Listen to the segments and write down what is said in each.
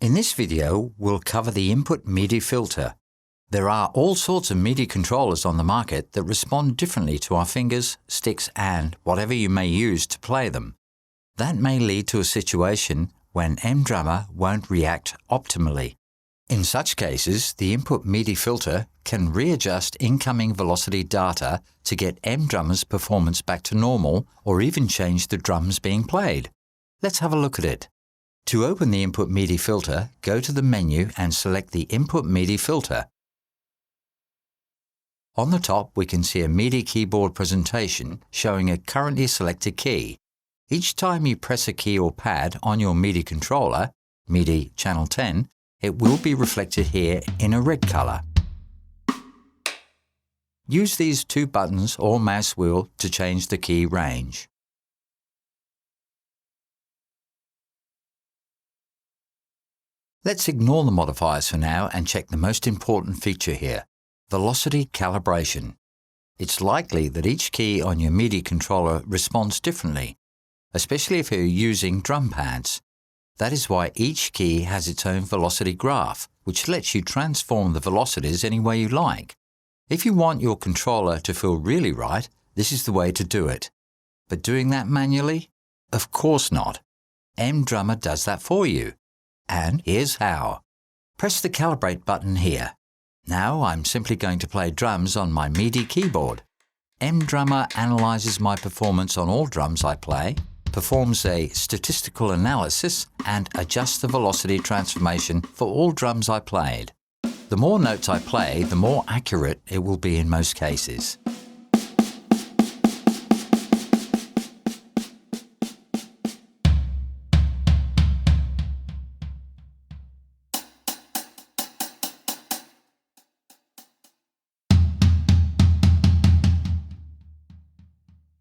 In this video, we'll cover the input MIDI filter. There are all sorts of MIDI controllers on the market that respond differently to our fingers, sticks, and whatever you may use to play them. That may lead to a situation when MDrummer won't react optimally. In such cases, the input MIDI filter can readjust incoming velocity data to get MDrummer's performance back to normal, or even change the drums being played. Let's have a look at it. To open the input MIDI filter, go to the menu and select the input MIDI filter. On the top, we can see a MIDI keyboard presentation showing a currently selected key. Each time you press a key or pad on your MIDI controller, MIDI channel 10, it will be reflected here in a red color. Use these two buttons or mouse wheel to change the key range. Let's ignore the modifiers for now and check the most important feature here, velocity calibration. It's likely that each key on your MIDI controller responds differently, especially if you're using drum pads. That is why each key has its own velocity graph, which lets you transform the velocities any way you like. If you want your controller to feel really right, this is the way to do it. But doing that manually? Of course not. MDrummer does that for you. And here's how. Press the calibrate button here. Now I'm simply going to play drums on my MIDI keyboard. MDrummer analyzes my performance on all drums I play, performs a statistical analysis, and adjusts the velocity transformation for all drums I played. The more notes I play, the more accurate it will be in most cases.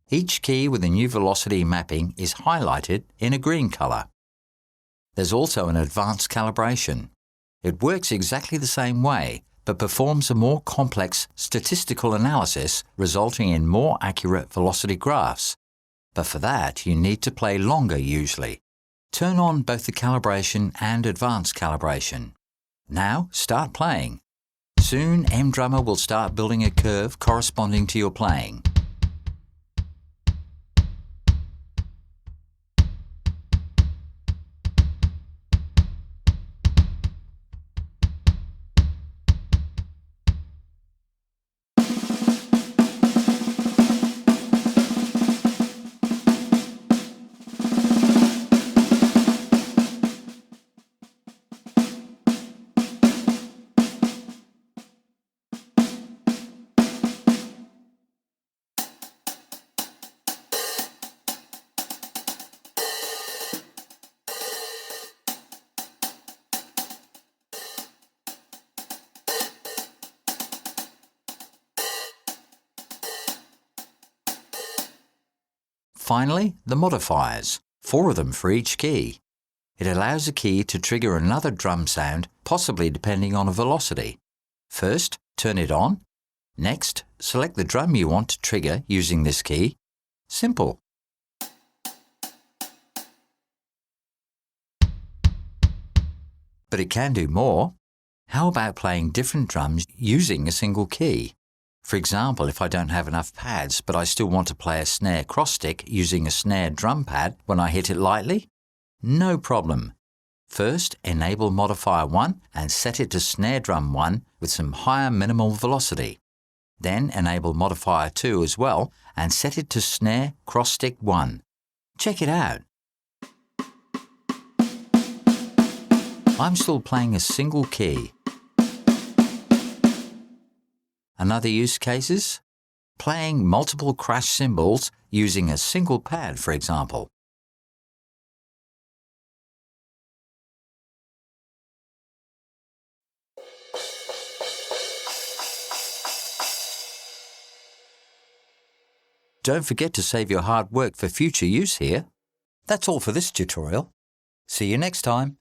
Each key with a new velocity mapping is highlighted in a green color. There's also an advanced calibration. It works exactly the same way, but performs a more complex statistical analysis, resulting in more accurate velocity graphs. But for that, you need to play longer usually. Turn on both the calibration and advanced calibration. Now start playing. Soon, MDrummer will start building a curve corresponding to your playing. Finally, the modifiers, 4 of them for each key. It allows a key to trigger another drum sound, possibly depending on a velocity. First, turn it on. Next, select the drum you want to trigger using this key. Simple. But it can do more. How about playing different drums using a single key? For example, if I don't have enough pads, but I still want to play a snare cross stick using a snare drum pad when I hit it lightly? No problem. First, enable modifier 1 and set it to snare drum 1 with some higher minimal velocity. Then enable modifier 2 as well and set it to snare cross stick 1. Check it out. I'm still playing a single key. Another use cases? Playing multiple crash cymbals using a single pad, for example. Don't forget to save your hard work for future use here. That's all for this tutorial. See you next time.